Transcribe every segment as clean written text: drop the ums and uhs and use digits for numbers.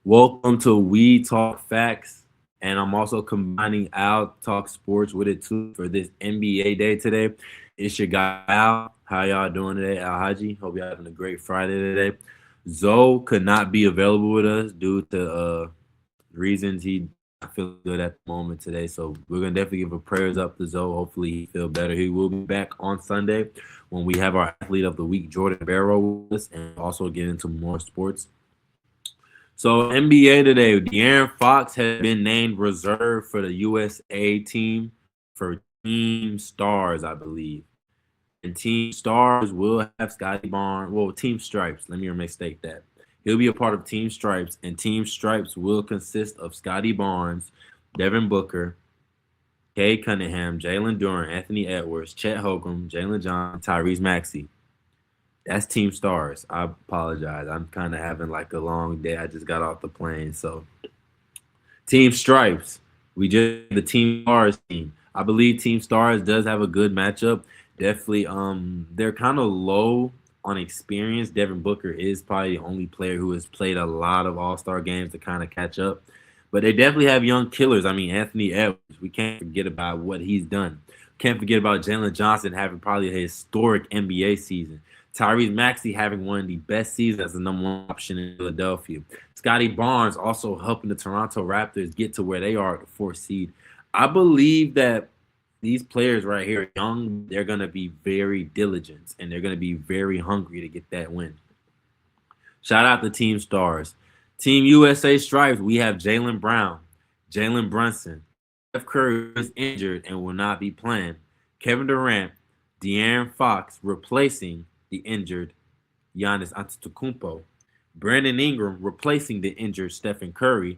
Welcome to We Talk Facts, and I'm also combining Al Talk Sports with it too for this NBA day today. It's your guy Al. How y'all doing today, Al Haji? Hope y'all having a great Friday today. Zoe could not be available with us due to reasons he not feeling good at the moment today. So we're gonna definitely give a prayers up to Zoe. Hopefully he feel better. He will be back on Sunday when we have our athlete of the week, Jordan Barrow, with us, and also get into more sports. So NBA today, De'Aaron Fox has been named reserve for the USA team for Team Stars, I believe. And Team Stars will have Scotty Barnes. Well, Team Stripes. Let me mistake that. He'll be a part of Team Stripes, and Team Stripes will consist of Scotty Barnes, Devin Booker, Kay Cunningham, Jalen Duren, Anthony Edwards, Chet Holcomb, Jalen John, Tyrese Maxey. That's Team Stars. I apologize. I'm kind of having like a long day. I just got off the plane. So, Team Stripes. We just the Team Stars team. I believe Team Stars does have a good matchup. Definitely, they're kind of low on experience. Devin Booker is probably the only player who has played a lot of All-Star games to kind of catch up. But they definitely have young killers. I mean, Anthony Edwards. We can't forget about what he's done. Can't forget about Jalen Johnson having probably a historic NBA season. Tyrese Maxey having one of the best seasons as the number one option in Philadelphia. Scotty Barnes also helping the Toronto Raptors get to where they are at the fourth seed. I believe that these players right here, young, they're going to be very diligent and they're going to be very hungry to get that win. Shout out to Team Stars. Team USA Stripes, we have Jaylen Brown, Jalen Brunson, Steph Curry is injured and will not be playing, Kevin Durant, De'Aaron Fox replacing the injured Giannis Antetokounmpo, Brandon Ingram replacing the injured Stephen Curry,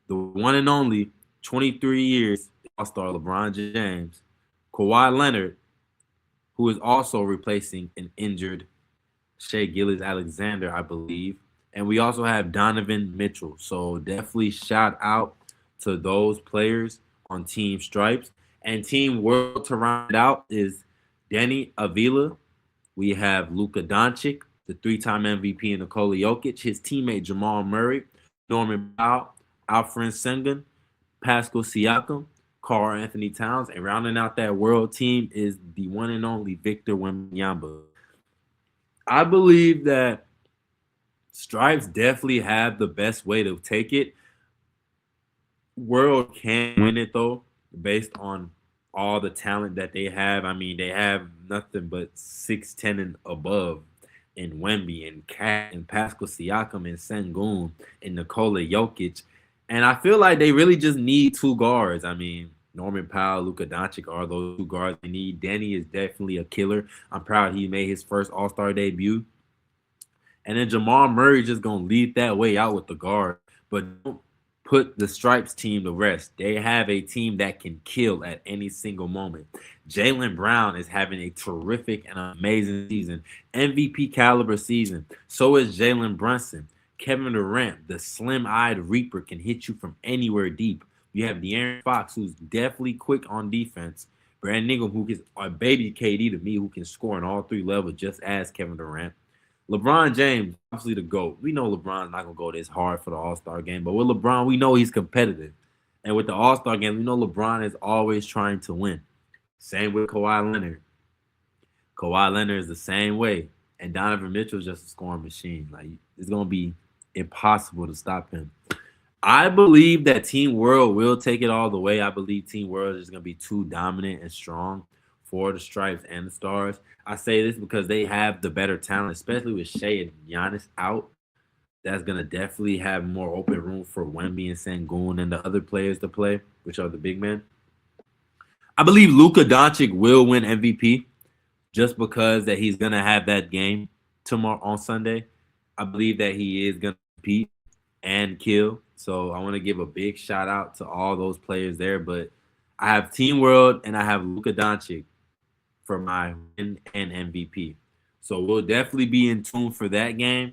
the one and only 23 years All-Star LeBron James, Kawhi Leonard, who is also replacing an injured Shea Gillis Alexander, I believe. And we also have Donovan Mitchell. So definitely shout out to those players on Team Stripes. And Team World to round out is Danny Avila. We have Luka Doncic, the three-time MVP, and Nikola Jokic, his teammate Jamal Murray, Norman Powell, Alfred Sengun, Pascal Siakam, Karl Anthony Towns, and rounding out that world team is the one and only Victor Wembanyama. I believe that Stripes definitely have the best way to take it. World can win it though, based on all the talent that they have. I mean, they have nothing but 6'10" and above in Wemby and Cat and Pascal Siakam and Sengun and Nikola Jokic. And I feel like they really just need two guards. I mean, Norman Powell, Luka Doncic are those two guards they need. Danny is definitely a killer. I'm proud he made his first All-Star debut. And then Jamal Murray just gonna lead that way out with the guard. But don't put the Stripes team to rest. They have a team that can kill at any single moment. Jaylen Brown is having a terrific and amazing season, MVP caliber season. So is Jalen Brunson. Kevin Durant, the slim-eyed Reaper, can hit you from anywhere deep. You have De'Aaron Fox, who's definitely quick on defense. Brandon Ingram, who is a baby KD to me, who can score on all three levels, just as Kevin Durant. LeBron James, obviously the GOAT. We know LeBron's not going to go this hard for the All-Star game, but with LeBron, we know he's competitive. And with the All-Star game, we know LeBron is always trying to win. Same with Kawhi Leonard. Kawhi Leonard is the same way. And Donovan Mitchell is just a scoring machine. Like, it's going to be impossible to stop him. I believe that Team World will take it all the way. I believe Team World is going to be too dominant and strong for the Stripes and the Stars. I say this because they have the better talent, especially with Shea and Giannis out. That's going to definitely have more open room for Wemby and Sengun and the other players to play, which are the big men. I believe Luka Doncic will win MVP just because that he's going to have that game tomorrow on Sunday. I believe that he is going to compete and kill. So I want to give a big shout out to all those players there. But I have Team World and I have Luka Doncic for my win and MVP. So we'll definitely be in tune for that game.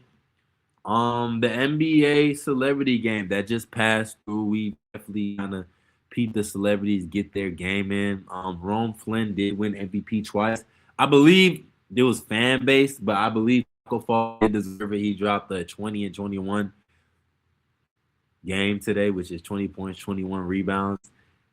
The NBA celebrity game that just passed through, we definitely kind of peep the celebrities get their game in. Rome Flynn did win MVP twice. I believe there was fan base, but I believe Taco Fall did deserve it. He dropped the 20 and 21 game today, which is 20 points, 21 rebounds.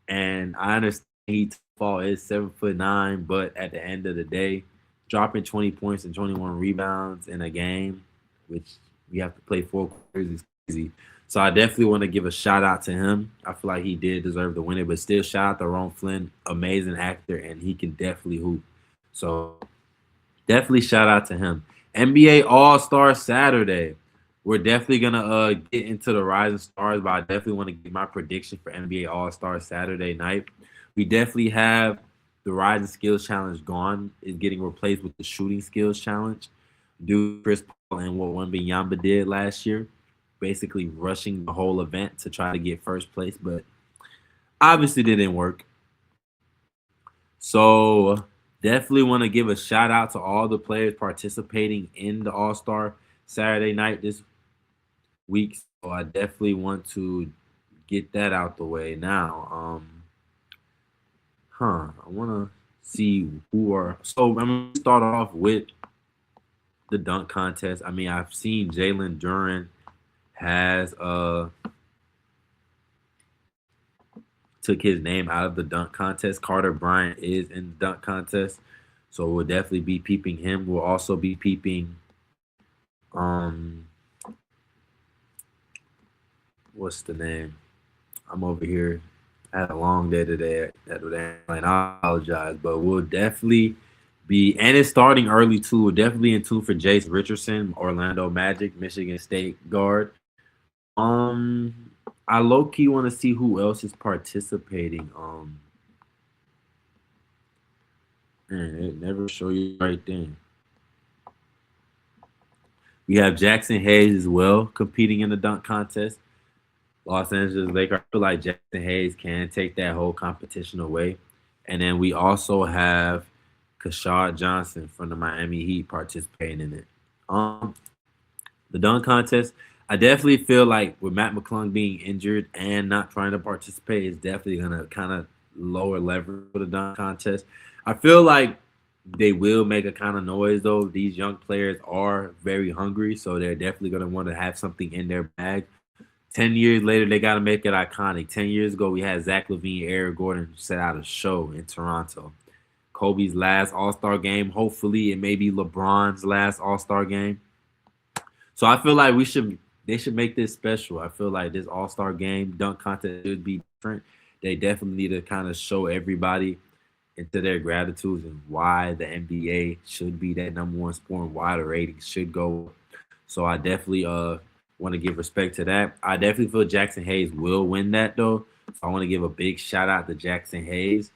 And I understand he fall is 7'9", but at the end of the day, dropping 20 points and 21 rebounds in a game, which we have to play 4 quarters, is crazy. So I definitely want to give a shout out to him. I feel like he did deserve to win it, but still shout out to Ron Flynn, amazing actor, and he can definitely hoop. So definitely shout out to him. NBA All Star Saturday. We're definitely gonna get into the rising stars, but I definitely want to give my prediction for NBA All Star Saturday night. We definitely have the Rising Skills Challenge gone, is getting replaced with the Shooting Skills Challenge. Due to Chris Paul and what Wembanyama did last year, basically rushing the whole event to try to get first place, but obviously didn't work. So definitely want to give a shout out to all the players participating in the All Star Saturday night this week. So I definitely want to get that out the way now. I want to see who are. So I'm gonna start off with the dunk contest. I mean, I've seen Jalen Darryn has took his name out of the dunk contest. Carter Bryant is in the dunk contest, so we'll definitely be peeping him. We'll also be peeping um what's the name? I'm over here. I had a long day today and I apologize, but we'll definitely be, and it's starting early too. We're definitely in tune for Jace Richardson, Orlando Magic, Michigan State guard. I low key want to see who else is participating. Man, it never show you right then. We have Jackson Hayes as well competing in the dunk contest. Los Angeles Lakers. I feel like Jackson Hayes can take that whole competition away. And then we also have Kashad Johnson from the Miami Heat participating in it. The dunk contest, I definitely feel like with Matt McClung being injured and not trying to participate, is definitely gonna kind of lower leverage for the dunk contest. I feel like they will make a kind of noise though. These young players are very hungry, so they're definitely gonna want to have something in their bag. 10 years later, they got to make it iconic. 10 years ago, we had Zach LaVine, Eric Gordon set out a show in Toronto. Kobe's last All Star game. Hopefully, it may be LeBron's last All Star game. So I feel like they should make this special. I feel like this All Star game dunk contest should be different. They definitely need to kind of show everybody into their gratitude and why the NBA should be that number one sport and why the ratings should go. So I definitely want to give respect to that. I definitely feel Jackson Hayes will win that though. So I want to give a big shout out to Jackson Hayes.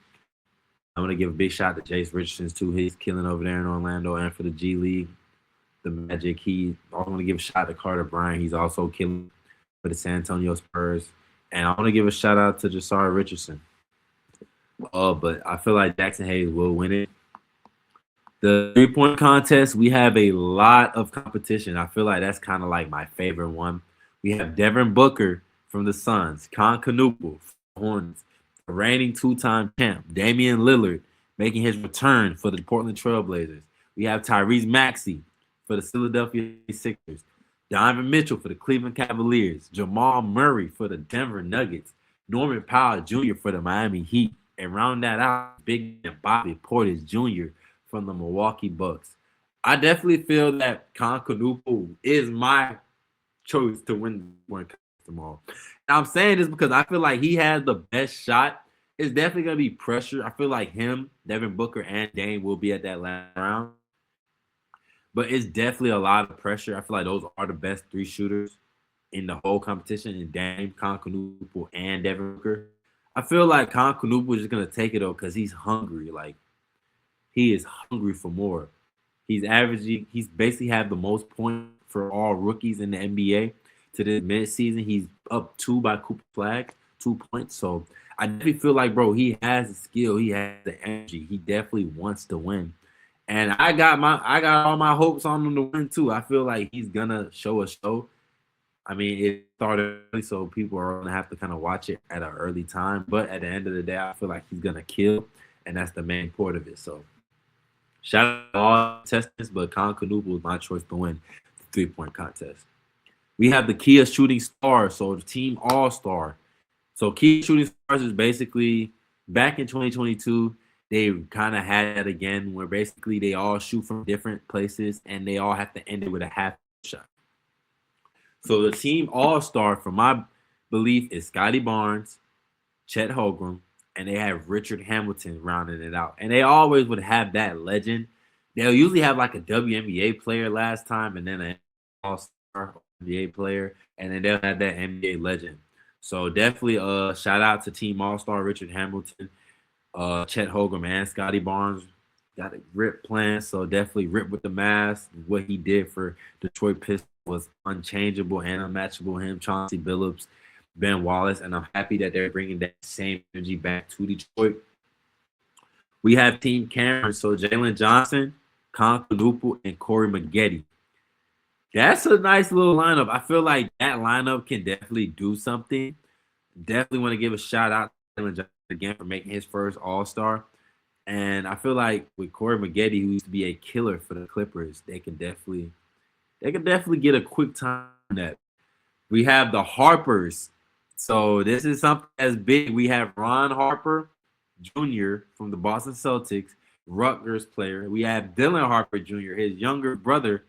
I want to give a big shout out to Jace Richardson too. He's killing over there in Orlando and for the G League, the Magic. He also want to give a shout out to Carter Bryant. He's also killing for the San Antonio Spurs. And I want to give a shout out to Jasar Richardson. But I feel like Jackson Hayes will win it. The 3-point contest, we have a lot of competition. I feel like that's kind of like my favorite one. We have Devin Booker from the Suns, Con Canupo from the Hornets, the reigning two-time champ, Damian Lillard, making his return for the Portland Trailblazers. We have Tyrese Maxey for the Philadelphia Sixers, Donovan Mitchell for the Cleveland Cavaliers, Jamal Murray for the Denver Nuggets, Norman Powell Jr. for the Miami Heat, and round that out, Big Bobby Portis Jr. from the Milwaukee Bucks. I definitely feel that Con Canupo is my choice to win one tomorrow. And I'm saying this because I feel like he has the best shot. It's definitely going to be pressure. I feel like him, Devin Booker, and Dame will be at that last round. But it's definitely a lot of pressure. I feel like those are the best three shooters in the whole competition, in Dame, Con Canupo, and Devin Booker. I feel like Con Canupo is just going to take it, though, because he's hungry. Like, he is hungry for more. He's basically had the most points for all rookies in the NBA to this midseason. He's up 2 by Cooper Flag, 2 points. So I definitely feel like, bro, he has the skill, he has the energy. He definitely wants to win. And I got all my hopes on him to win too. I feel like he's gonna show a show. I mean, it started early, so people are gonna have to kind of watch it at an early time. But at the end of the day, I feel like he's gonna kill, and that's the main part of it. So shout out to all contestants, but Con Canupo is my choice to win the 3-point contest. We have the Kia Shooting Stars, so the team All Star. So Kia Shooting Stars is basically back in 2022. They kind of had that again, where basically they all shoot from different places and they all have to end it with a half shot. So the team All Star, from my belief, is Scotty Barnes, Chet Holmgren, and they have Richard Hamilton rounding it out. And they always would have that legend. They'll usually have like a WNBA player last time, and then an All-Star NBA player, and then they'll have that NBA legend. So definitely shout out to Team All-Star Richard Hamilton, Chet Holmgren, and Scotty Barnes. Got a rip plan, so definitely rip with the mask. What he did for Detroit Pistons was unchangeable and unmatchable. Him, Chauncey Billups, Ben Wallace, and I'm happy that they're bringing that same energy back to Detroit. We have Team Cameron, so Jalen Johnson, Con Canupu, and Corey Maggette. That's a nice little lineup. I feel like that lineup can definitely do something. Definitely want to give a shout out to Jalen Johnson again for making his first All-Star. And I feel like with Corey Maggette, who used to be a killer for the Clippers, they can definitely get a quick time on that. We have the Harpers. So this is something as big. We have Ron Harper Jr. from the Boston Celtics, Rutgers player. We have Dylan Harper Jr., his younger brother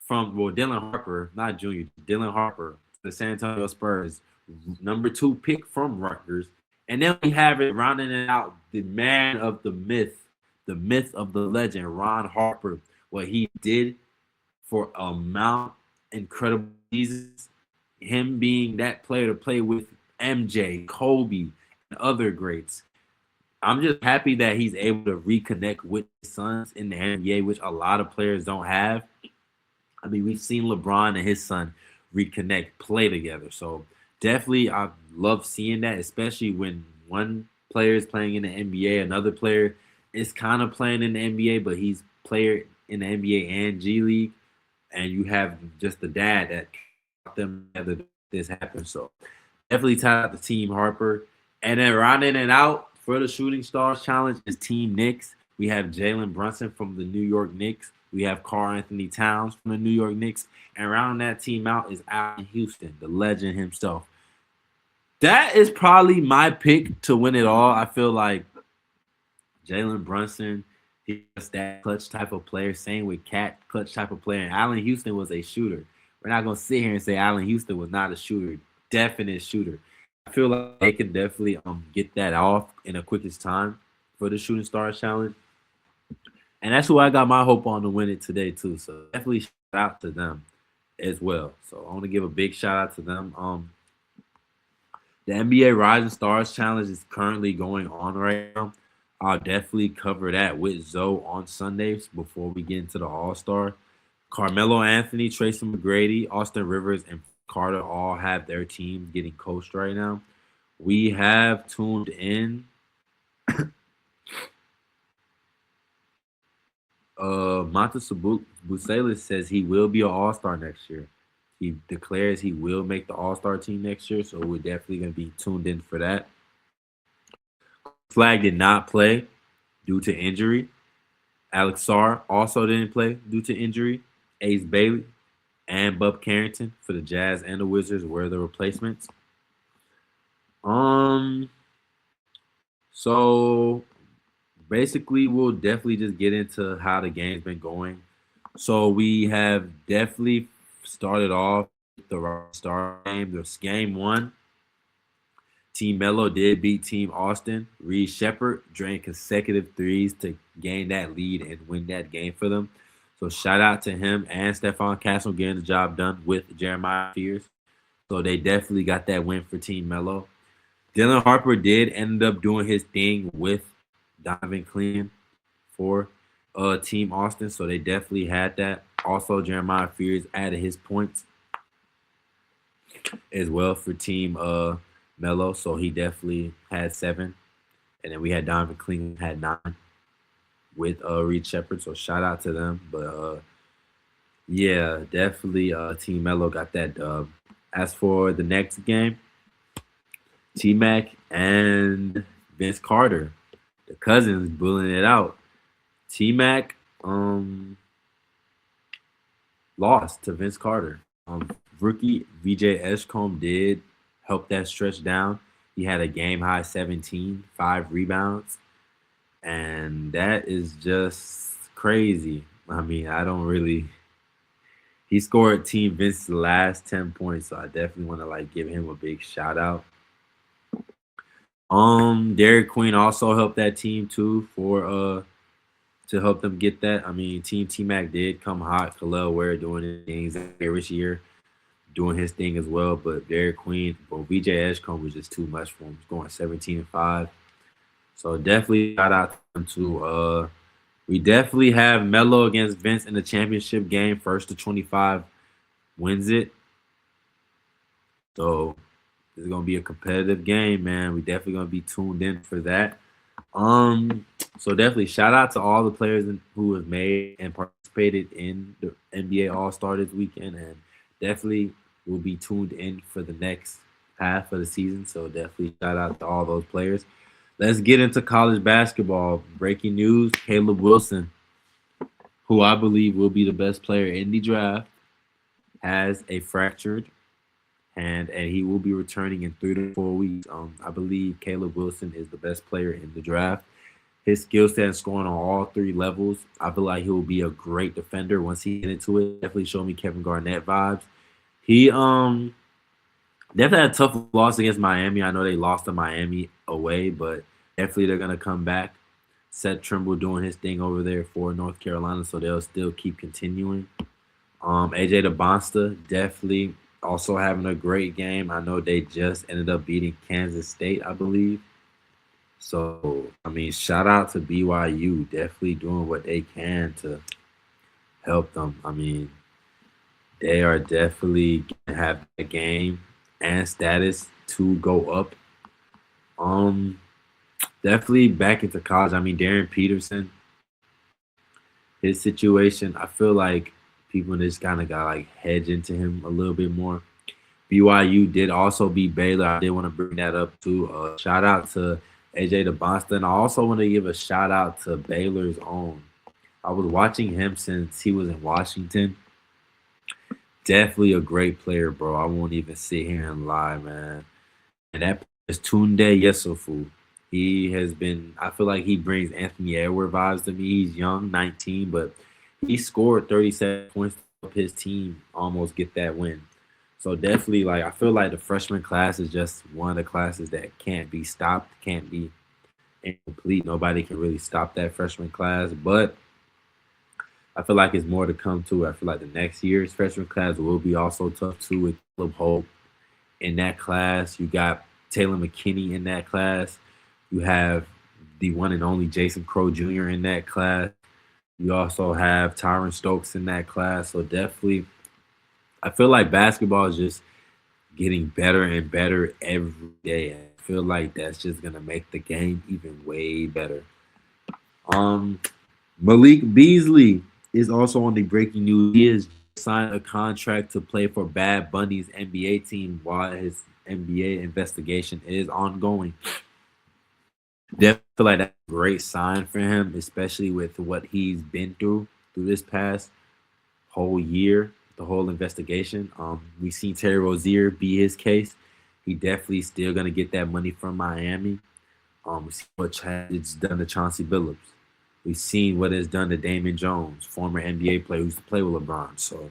from, well, Dylan Harper, not Jr., Dylan Harper, the San Antonio Spurs, number 2 pick from Rutgers. And then we have it rounding it out, the man of the myth of the legend, Ron Harper, what he did for a Mount incredible seasons, him being that player to play with MJ, Kobe, and other greats. I'm just happy that he's able to reconnect with his sons in the NBA, which a lot of players don't have. I mean, we've seen LeBron and his son reconnect, play together. So definitely, I love seeing that, especially when one player is playing in the NBA, another player is kind of playing in the NBA, but he's player in the NBA and G League, and you have just the dad that got them together to this happen. So definitely tie out the Team Harper. And then rounding it out for the Shooting Stars Challenge is Team Knicks. We have Jalen Brunson from the New York Knicks. We have Karl Anthony Towns from the New York Knicks. And rounding that team out is Allen Houston, the legend himself. That is probably my pick to win it all. I feel like Jalen Brunson, he's that clutch type of player. Same with Cat, clutch type of player. And Allen Houston was a shooter. We're not going to sit here and say Allen Houston was not a shooter. Definite shooter. I feel like they can definitely get that off in the quickest time for the Shooting Stars Challenge. And that's who I got my hope on to win it today, too. So definitely shout out to them as well. So I want to give a big shout out to them. The NBA Rising Stars Challenge is currently going on right now. I'll definitely cover that with Zoe on Sundays before we get into the All-Star. Carmelo Anthony, Tracy McGrady, Austin Rivers, and Carter all have their teams getting coached right now. We have tuned in Montes Bucelis says he will be an All-Star next year. He declares he will make the All-Star team next year, so we're definitely going to be tuned in for that. Flag did not play due to injury. Alex Sarr also didn't play due to injury. Ace Bailey and Bub Carrington for the Jazz and the Wizards were the replacements. So basically, we'll definitely just get into how the game's been going. So we have definitely started off with the star game. There's game 1. Team Melo did beat Team Austin. Reed Shepherd drained consecutive threes to gain that lead and win that game for them. So shout out to him and Stephon Castle getting the job done with Jeremiah Fears. So they definitely got that win for Team Melo. Dylan Harper did end up doing his thing with Donovan Clean for Team Austin. So they definitely had that. Also, Jeremiah Fears added his points as well for Team Melo. So he definitely had 7. And then we had Donovan Clean had 9 with Reed Shepherd. So shout out to them. But yeah, definitely Team Melo got that dub. As for the next game, T-Mac and Vince Carter, the cousins, bullying it out. T-Mac lost to Vince Carter. rookie VJ Eshcombe did help that stretch down. He had a game high 17, 5 rebounds, and that is just crazy. I mean, I don't really. He scored Team Vince's last 10 points, so I definitely want to like give him a big shout out. Derek Queen also helped that team too for to help them get that. I mean, Team T Mac did come hot. Khalil Ware doing his things this year, doing his thing as well. But Derek Queen, well, VJ Edgecombe was just too much for him. He's going 17-5. So definitely shout out to them too. We definitely have Melo against Vince in the championship game. 1st to 25 wins it. So it's gonna be a competitive game, man. We definitely gonna be tuned in for that. So definitely shout out to all the players who have made and participated in the NBA All-Star this weekend, and definitely will be tuned in for the next half of the season. So definitely shout out to all those players. Let's get into college basketball. Breaking news: Caleb Wilson, who I believe will be the best player in the draft, has a fractured hand, and he will be returning in 3 to 4 weeks. I believe Caleb Wilson is the best player in the draft. His skill set is scoring on all 3 levels. I feel like he will be a great defender once he get into it. Definitely show me Kevin Garnett vibes. He definitely had a tough loss against Miami. I know they lost to Miami away, but definitely they're gonna come back. Seth Trimble doing his thing over there for North Carolina, so they'll still keep continuing. AJ DeBonsta definitely also having a great game. I know they just ended up beating Kansas State, I believe. So, I mean, shout out to BYU, definitely doing what they can to help them. I mean, they are definitely gonna have a game and status to go up. Definitely back into college. I mean, Darryn Peterson, his situation, I feel like people just kind of got like hedge into him a little bit more. BYU did also beat Baylor. I did want to bring that up too. Shout out to AJ DeBonsta. And I also want to give a shout out to Baylor's own. I was watching him since he was in Washington. Definitely a great player, bro. I won't even sit here and lie, man. And that is Tunde Yesufu. He has been, I feel like he brings Anthony Edwards vibes to me. He's young, 19, but he scored 37 points to help his team almost get that win. So definitely, like, I feel like the freshman class is just one of the classes that can't be stopped, can't be incomplete. Nobody can really stop that freshman class, but I feel like it's more to come to. I feel like the next year's freshman class will be also tough too with Caleb Hope in that class. You got Taylor McKinney in that class. You have the one and only Jason Crow Jr. in that class. You also have Tyron Stokes in that class. So definitely, I feel like basketball is just getting better and better every day. I feel like that's just gonna make the game even way better. Malik Beasley is also on the breaking news. He has signed a contract to play for Bad Bunny's NBA team while his NBA investigation is ongoing. Definitely feel like that's a great sign for him, especially with what he's been through this past whole year, the whole investigation. We've seen Terry Rozier be his case. He definitely still gonna get that money from Miami. We see what it's done to Chauncey Billups. We've seen what it's done to Damon Jones, former NBA player who used to play with LeBron. So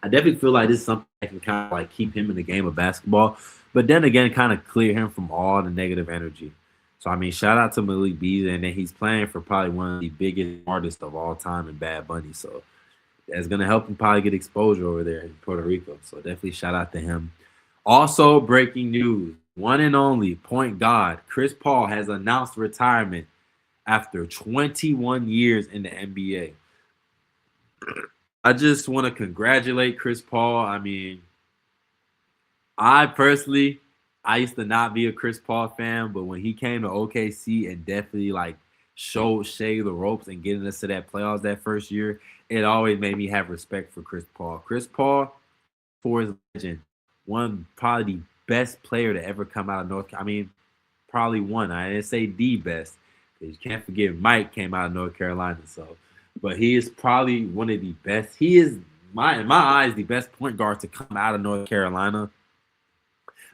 I definitely feel like this is something that can kind of like keep him in the game of basketball, but then again, kind of clear him from all the negative energy. So I mean, shout out to Malik Beasley, and then he's playing for probably one of the biggest artists of all time in Bad Bunny. So that's gonna help him probably get exposure over there in Puerto Rico. So definitely shout out to him. Also, breaking news: one and only point guard Chris Paul has announced retirement after 21 years in the NBA. I just want to congratulate Chris Paul. I mean, I personally, I used to not be a Chris Paul fan, but when he came to OKC and definitely like showed Shea the ropes and getting us to that playoffs that first year, it always made me have respect for Chris Paul. Chris Paul, for his legend, one probably the best player to ever come out of North. I mean, probably one. I didn't say the best because you can't forget Mike came out of North Carolina. So, but he is probably one of the best. He is in my eyes, the best point guard to come out of North Carolina.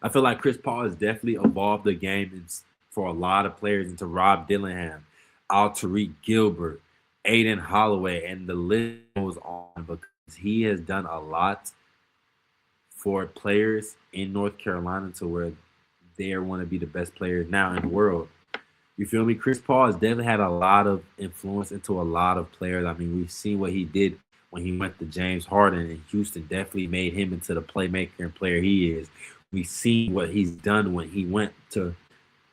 I feel like Chris Paul has definitely evolved the game for a lot of players into Rob Dillingham, Al Tariq Gilbert, Aiden Holloway, and the list goes on because he has done a lot for players in North Carolina to where they want to be the best players now in the world. You feel me? Chris Paul has definitely had a lot of influence into a lot of players. I mean, we've seen what he did when he went to James Harden, and Houston definitely made him into the playmaker and player he is. We've seen what he's done when he went to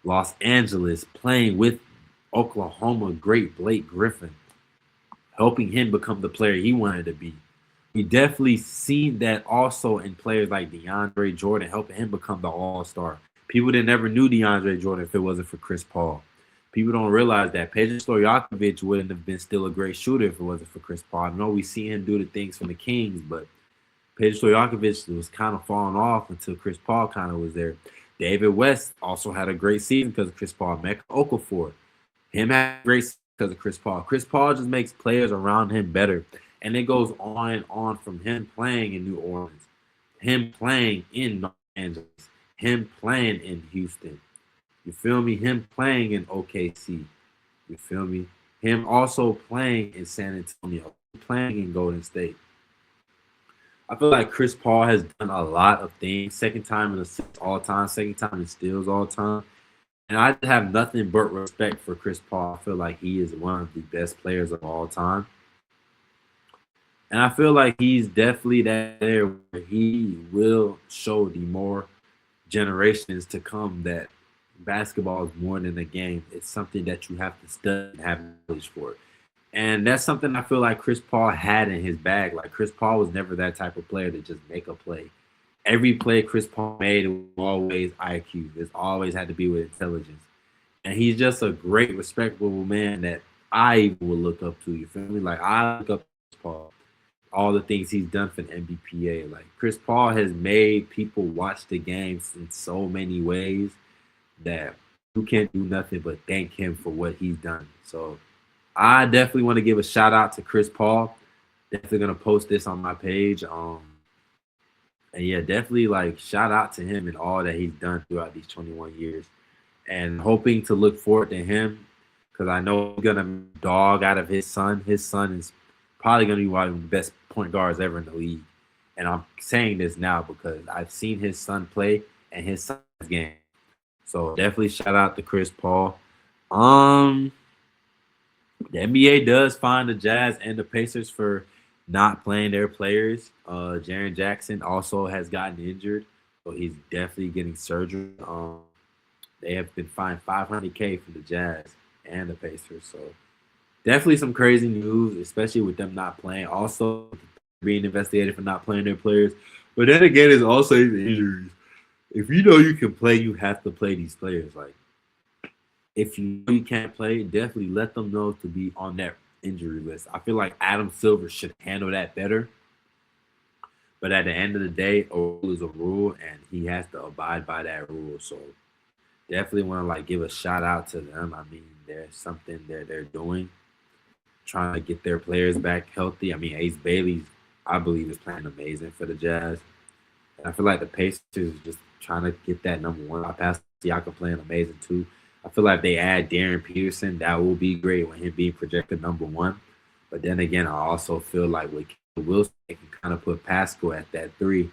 Los Angeles, playing with Oklahoma great Blake Griffin, helping him become the player he wanted to be. We definitely seen that also in players like DeAndre Jordan, helping him become the all-star. People that never knew DeAndre Jordan if it wasn't for Chris Paul. People don't realize that Pedro Stojakovic wouldn't have been still a great shooter if it wasn't for Chris Paul. I know we see him do the things from the Kings, but Pedro Stojakovic was kind of falling off until Chris Paul kind of was there. David West also had a great season because of Chris Paul. Mecca Okafor, him had a great season because of Chris Paul. Chris Paul just makes players around him better. And it goes on and on from him playing in New Orleans, him playing in Los Angeles, him playing in Houston. You feel me? Him playing in OKC. You feel me? Him also playing in San Antonio, playing in Golden State. I feel like Chris Paul has done a lot of things. Second time in assists all time, second time in steals all time. And I have nothing but respect for Chris Paul. I feel like he is one of the best players of all time. And I feel like he's definitely there where he will show the more generations to come that basketball is more than a game. It's something that you have to study and have knowledge for. And that's something I feel like Chris Paul had in his bag. Like Chris Paul was never that type of player to just make a play. Every play Chris Paul made was always IQ. It's always had to be with intelligence. And he's just a great, respectable man that I will look up to. You feel me? Like I look up to Chris Paul. All the things he's done for the NBPA. Like Chris Paul has made people watch the games in so many ways that you can't do nothing but thank him for what he's done. So I definitely want to give a shout out to Chris Paul. Definitely gonna post this on my page. And yeah, definitely like shout out to him and all that he's done throughout these 21 years. And hoping to look forward to him because I know he's gonna dog out of his son. His son is probably gonna be one of the best point guards ever in the league. And I'm saying this now because I've seen his son play and his son's game. So definitely shout out to Chris Paul. The NBA does find the Jazz and the Pacers for not playing their players. Jaren Jackson also has gotten injured, so he's definitely getting surgery. They have been fined $500K for the Jazz and the Pacers. So definitely some crazy news, especially with them not playing. Also being investigated for not playing their players. But then again, it's also injuries. If you know you can play, you have to play these players. Like, if you know you can't play, definitely let them know to be on that injury list. I feel like Adam Silver should handle that better. But at the end of the day, a rule is a rule, and he has to abide by that rule. So definitely want to like give a shout out to them. I mean, there's something that they're doing, trying to get their players back healthy. I mean, Ace Bailey, I believe, is playing amazing for the Jazz. And I feel like the Pacers is just trying to get that number one. I passed Siakam playing amazing too. I feel like if they add Darryn Peterson, that will be great with him being projected number one. But then again, I also feel like with Wilson, they can kind of put Pascal at that three.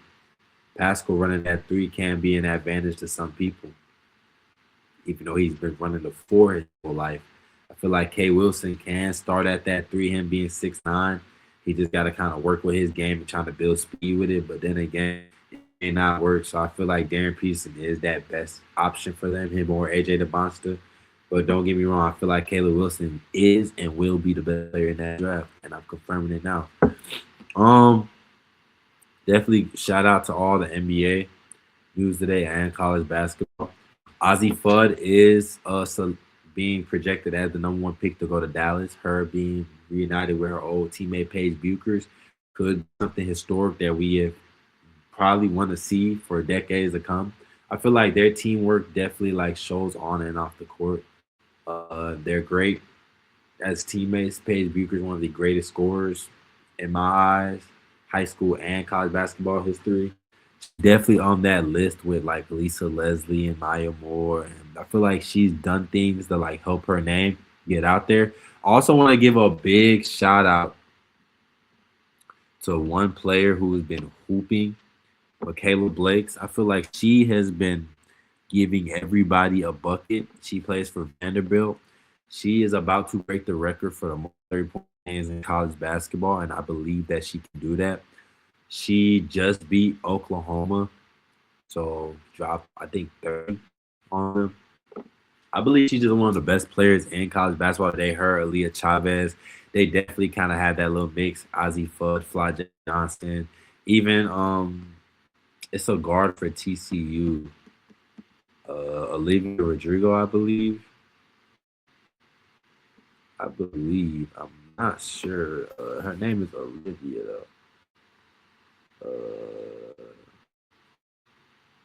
Pascal running that three can be an advantage to some people, even though he's been running the four his whole life. I feel like K. Wilson can start at that three, him being 6'9". He just got to kind of work with his game and trying to build speed with it. But then again, it may not work. So I feel like Darryn Peterson is that best option for them, him or AJ DeBonster. But don't get me wrong, I feel like Caleb Wilson is and will be the best player in that draft, and I'm confirming it now. Definitely shout out to all the NBA news today and college basketball. Ozzie Fudd is being projected as the number one pick to go to Dallas. Her being reunited with her old teammate Paige Buchers could be something historic that we have probably want to see for decades to come. I feel like their teamwork definitely like shows on and off the court. They're great as teammates. Paige Buchers is one of the greatest scorers in my eyes. high school and college basketball history. Definitely on that list with like Lisa Leslie and Maya Moore. And I feel like she's done things to like help her name get out there. I also want to give a big shout out to one player who has been hooping, Michaela Blakes. I feel like she has been giving everybody a bucket. She plays for Vanderbilt. She is about to break the record for the most 30-point games in college basketball, and I believe that she can do that. She just beat Oklahoma, so dropped I think 30 on them. I believe she's just one of the best players in college basketball. They her, Aaliyah Chavez. They definitely kind of had that little mix. Ozzie Fudd, Fly Johnson, even it's a guard for TCU, Olivia Rodrigo, I believe. I'm not sure. Her name is Olivia though.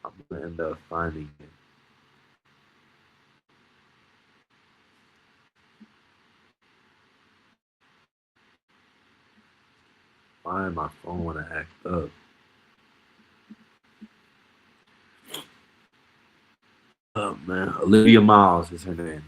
I'm gonna end up finding it. Why my phone wanna act up? Oh man, Olivia Miles is her name.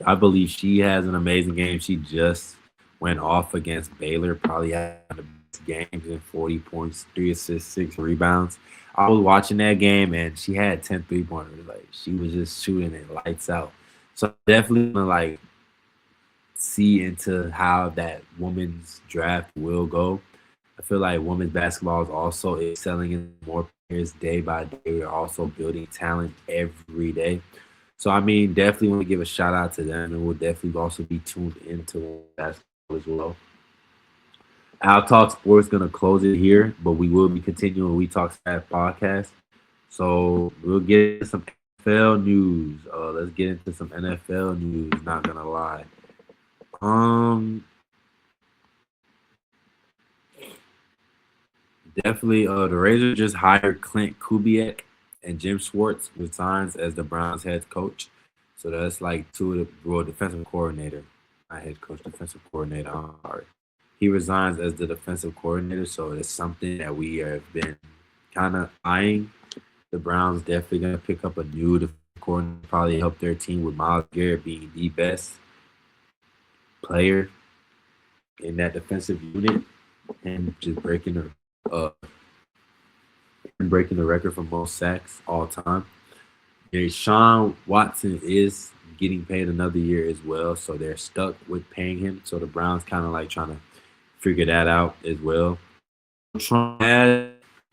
I believe she has an amazing game. She just went off against Baylor, probably had the best games in 40 points, 3 assists, 6 rebounds. I was watching that game and she had 10 3-pointers. Like she was just shooting it lights out. So definitely gonna like see into how that women's draft will go. I feel like women's basketball is also excelling in more players day by day. We're also building talent every day. So I mean, definitely want to give a shout out to them, and we'll definitely also be tuned into basketball as well. Our Talk Sports gonna close it here, but we will be continuing We Talk Stat podcast. So we'll get into some NFL news. Let's get into some NFL news. Not gonna lie. Um, Definitely. The Razors just hired Clint Kubiak and Jim Schwartz resigns as the Browns head coach. So that's like two of the well, defensive coordinator, not head coach, defensive coordinator. I'm sorry. He resigns as the defensive coordinator. So it's something that we have been kind of eyeing. The Browns definitely gonna pick up a new defensive coordinator, probably help their team with Myles Garrett being the best player in that defensive unit and just breaking the record for most sacks all time. And Sean Watson is getting paid another year as well, so they're stuck with paying him. So the Browns kind of like trying to figure that out as well. Trump has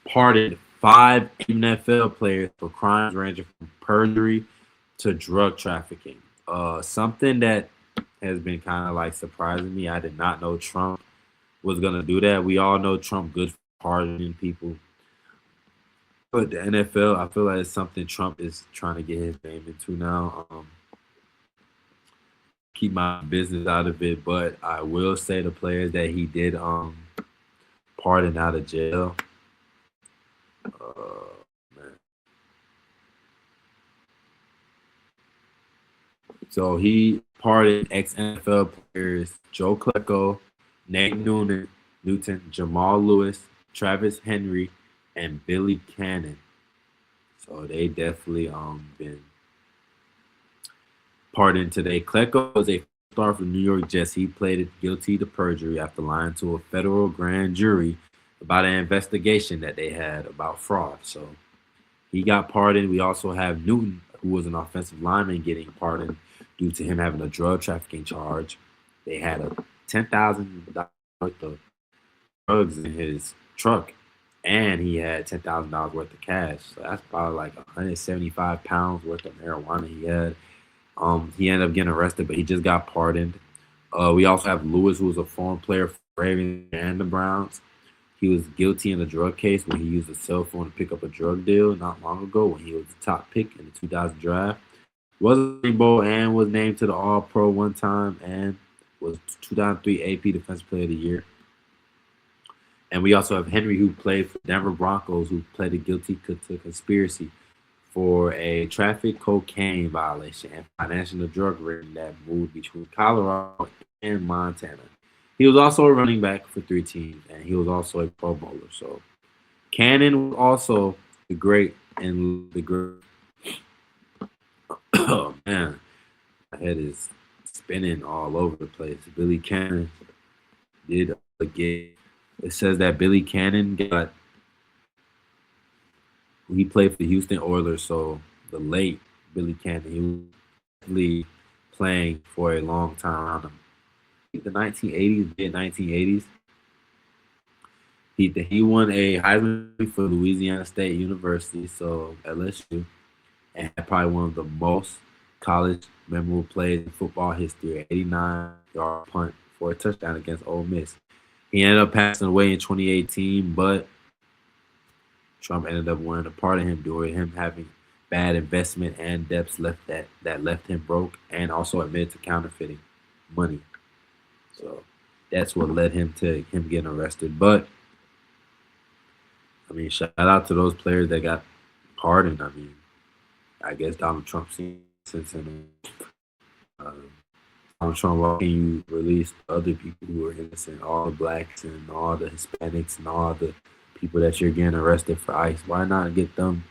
pardoned 5 NFL players for crimes ranging from perjury to drug trafficking. Something that has been kind of like surprising me. I did not know Trump was gonna do that. We all know Trump good for pardoning people, but the NFL, I feel like it's something Trump is trying to get his name into now. Keep my business out of it, but I will say the players that he did pardon out of jail. Man. So he pardoned ex NFL players Joe Klecko, Nate Newton, Jamal Lewis, Travis Henry, and Billy Cannon. So they definitely been pardoned today. Klecko was a star for the New York Jets. He pleaded guilty to perjury after lying to a federal grand jury about an investigation that they had about fraud. So he got pardoned. We also have Newton, who was an offensive lineman, getting pardoned due to him having a drug trafficking charge. They had a $10,000 worth of drugs in his truck, and he had $10,000 worth of cash. So that's probably like 175 pounds worth of marijuana he had. He ended up getting arrested, but he just got pardoned. We also have Lewis, who was a former player for Ravens and the Browns. He was guilty in a drug case when he used a cell phone to pick up a drug deal not long ago when he was the top pick in the 2000 draft. Was a Rainbow and was named to the All Pro one time and was 2003 AP Defensive Player of the Year. And we also have Henry, who played for Denver Broncos, who pleaded guilty to conspiracy for a traffic cocaine violation and financial drug ring that moved between Colorado and Montana. He was also a running back for 3 teams, and he was also a Pro Bowler. So Cannon was also the great and the great. Oh man, my head is spinning all over the place. Billy Cannon did get. It says that Billy Cannon got. He played for the Houston Oilers, so the late Billy Cannon, he was really playing for a long time around him. The 1980s, mid 1980s. He won a Heisman for Louisiana State University, so LSU, and had probably one of the most college memorable plays in football history. 89-yard punt for a touchdown against Ole Miss. He ended up passing away in 2018, but Trump ended up wanting a part of him due to him having bad investment and debts that left him broke, and also admitted to counterfeiting money. So that's what led him to him getting arrested. But I mean, shout out to those players that got pardoned. I mean, I guess Donald Trump seen sense in him. Donald Trump, why can you release the other people who are innocent, all the blacks and all the Hispanics and all the people that you're getting arrested for ICE? Why not get them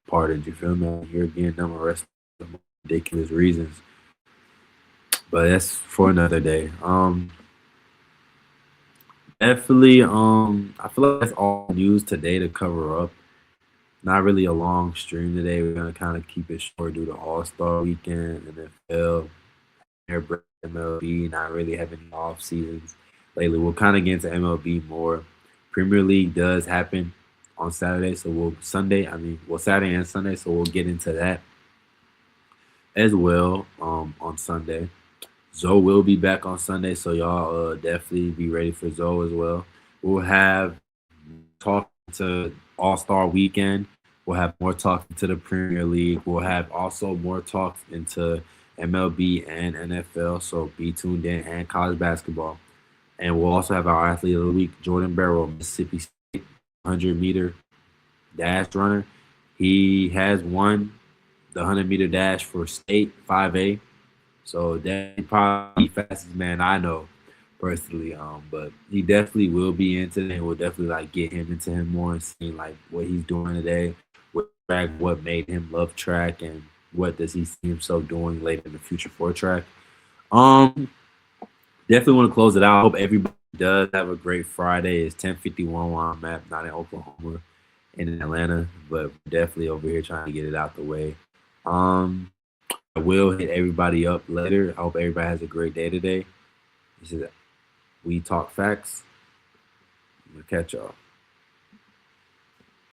pardoned? You feel me? You're getting them arrested for ridiculous reasons. But that's for another day. Definitely. I feel like that's all news today to cover up. Not really a long stream today. We're gonna kind of keep it short due to All Star Weekend, NFL, airbreak, MLB. Not really having any off seasons lately. We'll kind of get into MLB more. Premier League does happen on Saturday, so Saturday and Sunday, so we'll get into that as well on Sunday. Zoe will be back on Sunday, so y'all definitely be ready for Zoe as well. We'll have talk to All Star Weekend. We'll have more talk into the Premier League. We'll have also more talks into MLB and NFL. So be tuned in, and college basketball. And we'll also have our athlete of the week, Jordan Barrow, Mississippi State 100-meter dash runner. He has won the 100-meter dash for state 5A. So that's probably the fastest man I know personally. But he definitely will be in today, and we'll definitely like get him into him more and seeing like what he's doing today, what track, what made him love track, and what does he see himself doing later in the future for track. Um, Definitely want to close it out. I hope everybody does have a great Friday. It's 10:51 where I'm at, not in Oklahoma, in Atlanta, but definitely over here trying to get it out the way. Um, I will hit everybody up later. I hope everybody has a great day today. This is We Talk Facts. We'll catch y'all.